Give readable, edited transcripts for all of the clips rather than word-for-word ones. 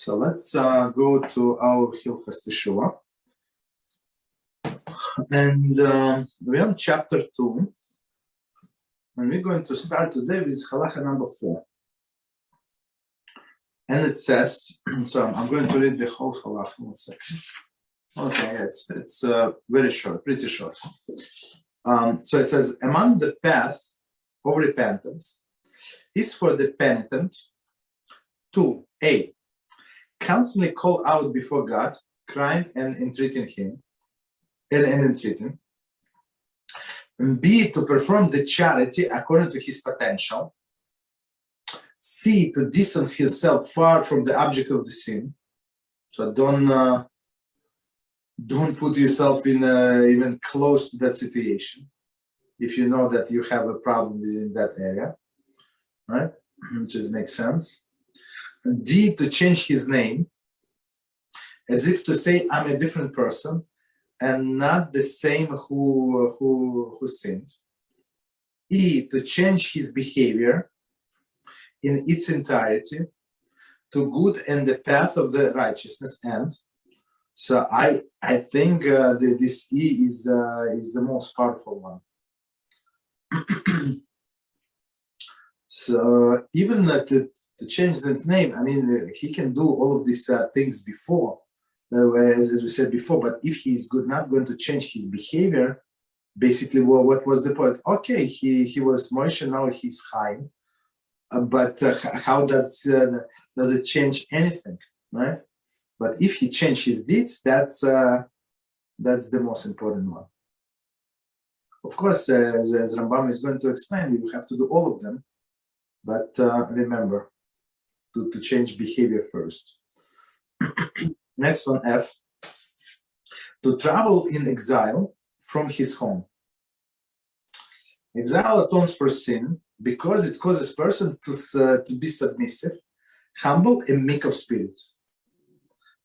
So let's go to our Hilchot Teshuvah. And we're on chapter 2. And we're going to start today with Halachah number 4. And it says, so I'm going to read the whole Halachah. 1 second. Okay, it's very short, pretty short. So it says, among the path of repentance is for the penitent to A, constantly call out before God, crying and entreating Him, and entreating. And B, to perform the charity according to his potential. C, to distance himself far from the object of the sin. So don't put yourself in even close to that situation if you know that you have a problem in that area, right? Which makes sense. And D, to change his name, as if to say, I'm a different person and not the same who sinned. E, to change his behavior in its entirety to good and the path of the righteousness. And so I think this E is the most powerful one. So even to change that name, I mean, he can do all of these things before, as we said before, but if he's not going to change his behavior, basically, well, what was the point? Okay, he was Moshe, now he's Chaim, but how does it change anything, right? But if he changed his deeds, that's the most important one. Of course, as Rambam is going to explain, you have to do all of them, but remember to change behavior first. Next one, F, to travel in exile from his home. Exile atones for sin because it causes person to be submissive, humble, and meek of spirit.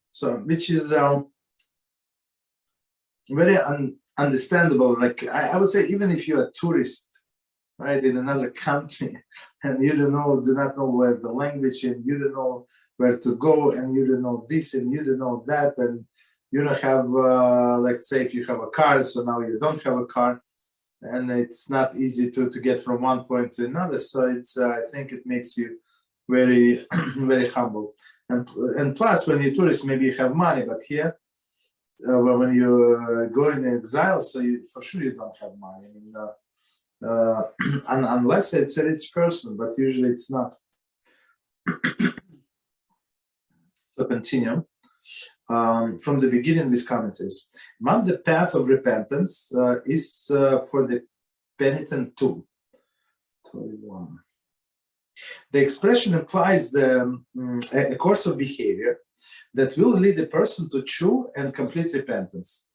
So, which is very understandable. Like I would say, even if you're a tourist, right, in another country, and you do not know where the language, and you don't know where to go, and you don't know this, and you don't know that, and you don't have, let's say, if you have a car, so now you don't have a car, and it's not easy to get from one point to another. So it's, I think it makes you very, very humble. And plus, when you're tourist, maybe you have money, but here, when you go in exile, so for sure you don't have money. I mean, unless it's a rich person, but usually it's not. So continue. From the beginning with commentaries. Among the path of repentance is for the penitent too. 21. The expression implies a course of behavior that will lead a person to true and complete repentance.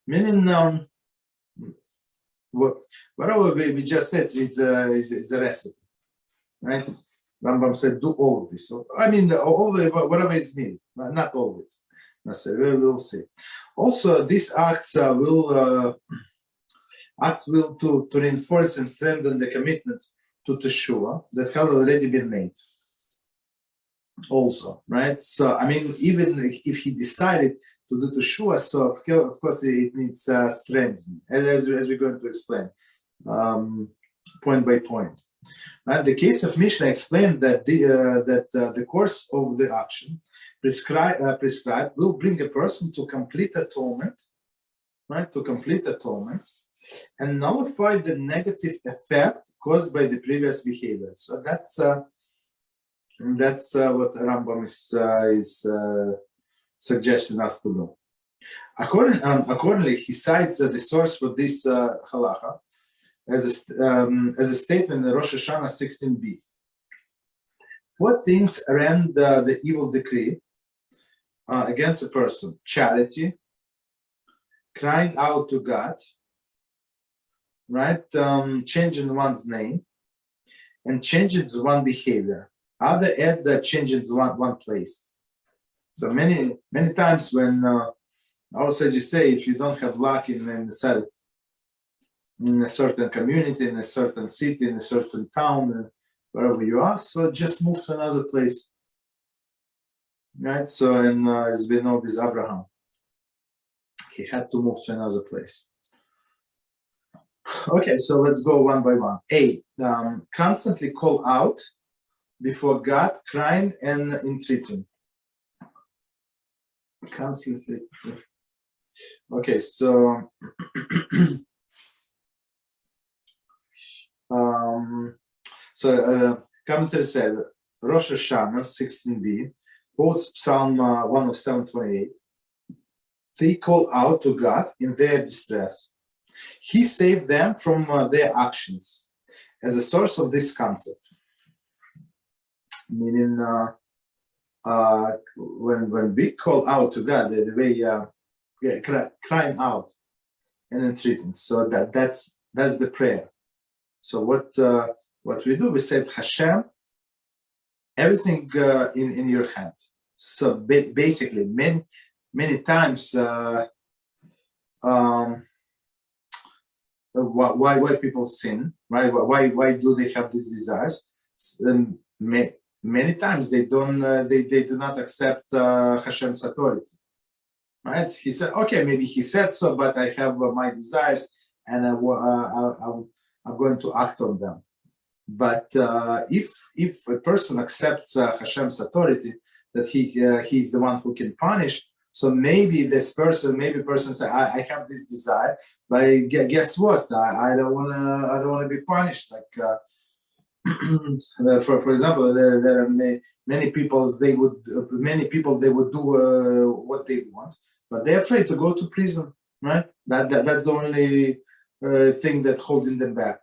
Meaning, whatever we just said is a recipe, right? Rambam said, do all of this. So, I mean, whatever is needed, not all of it. We will see. Also, these acts will to reinforce and strengthen the commitment to Teshuvah that had already been made. Also, right? So, I mean, even if he decided to do Teshuvah, so of course it needs strengthening, as we're going to explain, point by point. Right? The case of Mishnah explained that the course of the action prescribed will bring a person to complete atonement, right? To complete atonement, and nullify the negative effect caused by the previous behavior. So that's what Rambam is suggesting us to do. Accordingly, he cites the source for this halacha as a statement in Rosh Hashanah 16b. 4 things rend the evil decree against a person: charity, crying out to God, right? Changing one's name, and changing one's behavior. Other add the changing one place. So many times when our sages say, if you don't have luck in a certain community, in a certain city, in a certain town, wherever you are, so just move to another place. right? So, and as we know with Abraham, he had to move to another place. Okay, so let's go one by one. A, constantly call out before God, crying and entreating. Constantly. Okay, so commentary said Rosh Hashanah 16b quotes Psalm 107:28. They call out to God in their distress. He saved them from their actions as a source of this concept. Meaning, when we call out to God, the way crying out and entreating. So that's the prayer. So what we do, we said, HaShem, everything in your hand. So basically, many times, why people sin, right? Why do they have these desires? Many times they don't they do not accept Hashem's authority, right? He said, okay, maybe he said so, but I have my desires, and I'm going to act on them. But if a person accepts Hashem's authority, that he's the one who can punish, so maybe person say, I have this desire, but guess what? I don't wanna be punished. Like for example, there are many people they would do what they want, but they're afraid to go to prison, right? That's the only thing that holding them back,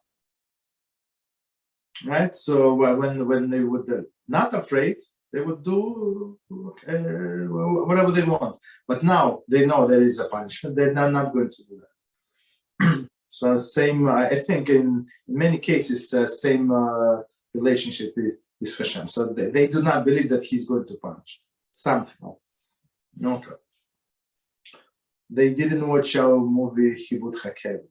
right? So when they would not afraid, they would do whatever they want. But now they know there is a punishment. They're not going to do that. So same, I think in many cases, same relationship with Hashem. So they do not believe that he's going to punish somehow. Okay. They didn't watch our movie Hibut Hakev.